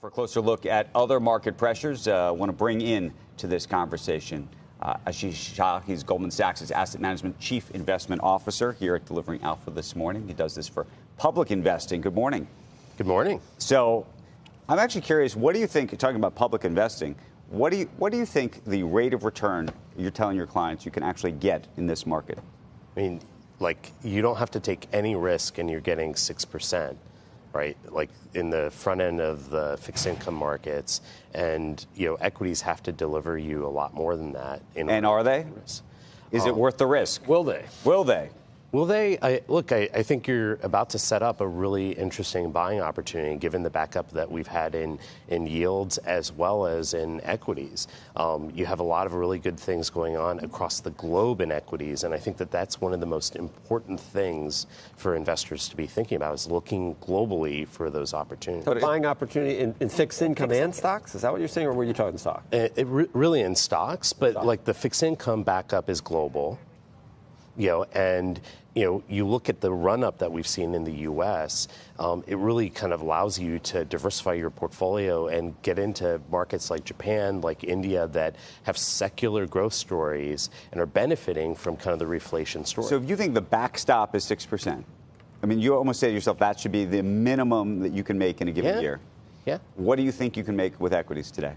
For a closer look at other market pressures, I want to bring in to this conversation Ashish Shah. He's Goldman Sachs' Asset Management Chief Investment Officer here at Delivering Alpha this morning. He does this for public investing. Good morning. Good morning. So I'm actually curious, what do you think, talking about public investing, what do you think the rate of return you're telling your clients you can actually get in this market? I mean, like, you don't have to take any risk and you're getting 6%. Right, like in the front end of the fixed income markets, and equities have to deliver you a lot more than that. And are they? Is it worth the risk? Will they? Will they? Will they? I think you're about to set up a really interesting buying opportunity, given the backup that we've had in yields as well as in equities. You have a lot of really good things going on across the globe in equities, and I think that that's one of the most important things for investors to be thinking about, is looking globally for those opportunities. So buying opportunity in fixed income and stocks? Is that what you're saying, or were you talking stock? Really in stocks, but like the fixed income backup is global. You look at the run-up that we've seen in the U.S., it really kind of allows you to diversify your portfolio and get into markets like Japan, like India, that have secular growth stories and are benefiting from kind of the reflation story. So if you think the backstop is 6%, I mean, you almost say to yourself that should be the minimum that you can make in a given year. Yeah. What do you think you can make with equities today?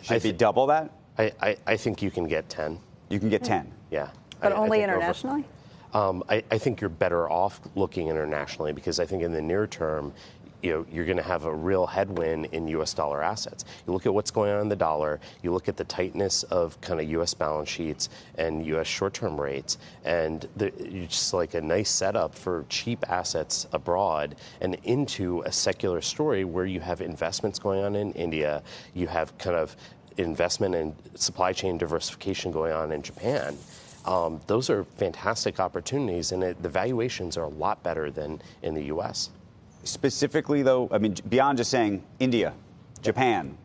Should it be double that? I think you can get 10. You can get 10? Yeah. But only internationally? I think you're better off looking internationally, because I think in the near term, you're going to have a real headwind in U.S. dollar assets. You look at what's going on in the dollar, you look at the tightness of kind of U.S. balance sheets and U.S. short-term rates, and it's just like a nice setup for cheap assets abroad and into a secular story where you have investments going on in India, you have kind of investment and supply chain diversification going on in Japan. Those are fantastic opportunities, and the valuations are a lot better than in the U.S. Specifically, though, I mean, beyond just saying India, Japan,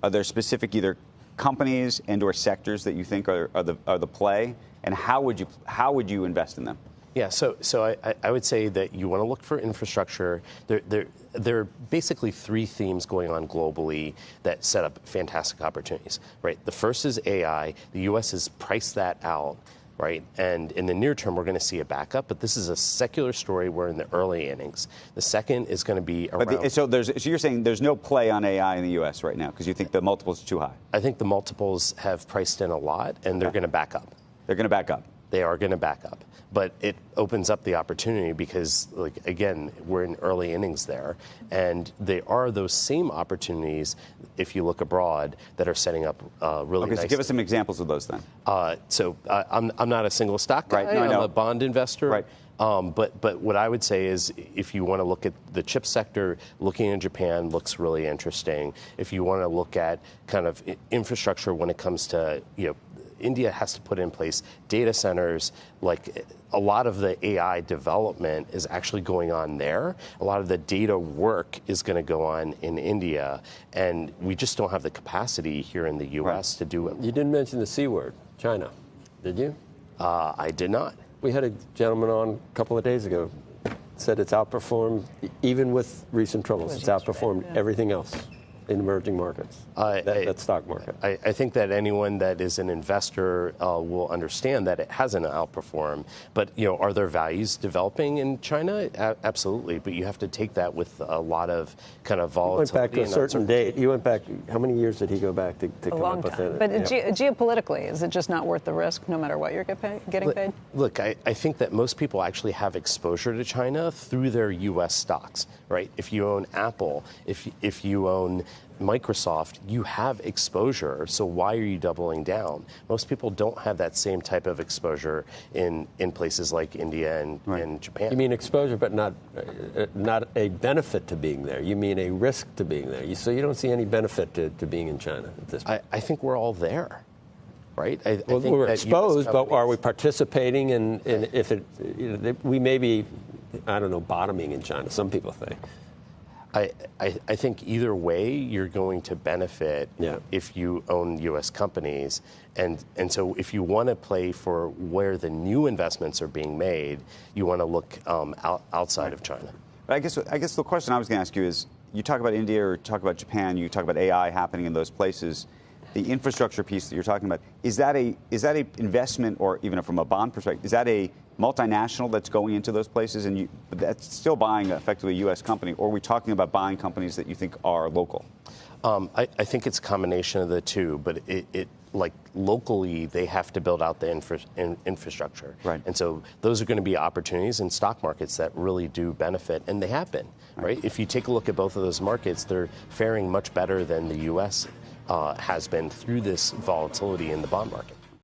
are there specific either companies and/or sectors that you think are the play, and how would you invest in them? Yeah, so I would say that you want to look for infrastructure. There are basically three themes going on globally that set up fantastic opportunities, right? The first is AI. The U.S. has priced that out. Right, and in the near term, we're going to see a backup, but this is a secular story. We're in the early innings. The second is going to be around. So you're saying there's no play on AI in the U.S. right now because you think the multiples are too high? I think the multiples have priced in a lot, and they're going to back up. They're going to back up. They are going to back up. But it opens up the opportunity because, like, again, we're in early innings there. And they are those same opportunities, if you look abroad, that are setting up really nicely. So give us some examples of those then. I'm not a single stock guy. Right. No, I know. I'm a bond investor. Right. But what I would say is, if you want to look at the chip sector, looking in Japan looks really interesting. If you want to look at kind of infrastructure when it comes to, India has to put in place data centers. Like, a lot of the AI development is actually going on there. A lot of the data work is going to go on in India, and we just don't have the capacity here in the U.S. to do it. You didn't mention the C word, China, did you? I did not. We had a gentleman on a couple of days ago, said it's outperformed, even with recent troubles, it's outperformed everything else in emerging markets, that stock market. I think that anyone that is an investor will understand that it hasn't outperformed. But, are there values developing in China? Absolutely. But you have to take that with a lot of kind of volatility. You went back to a certain date. You went back, how many years did he go back to come up with it? But geopolitically, is it just not worth the risk no matter what you're getting paid? Look, I think that most people actually have exposure to China through their U.S. stocks, right? If you own Apple, if you own Microsoft, you have exposure, so why are you doubling down? Most people don't have that same type of exposure in places like India and Japan. You mean exposure, but not a benefit to being there. You mean a risk to being there. So you don't see any benefit to being in China at this point. I think we're all there. Right? I think we're exposed, but are we participating in if it? We may be, I don't know, bottoming in China. Some people think. I think either way you're going to benefit if you own U.S. companies. And so if you want to play for where the new investments are being made, you want to look outside of China. But I guess the question I was going to ask you is, you talk about India or talk about Japan, you talk about AI happening in those places. The infrastructure piece that you're talking about, is that a investment, or even from a bond perspective, is that a multinational that's going into those places and that's still buying effectively a U.S. company, or are we talking about buying companies that you think are local? I think it's a combination of the two, but like locally, they have to build out the infrastructure. Right. And so those are going to be opportunities in stock markets that really do benefit, and they have been, right? If you take a look at both of those markets, they're faring much better than the U.S. Has been through this volatility in the bond market.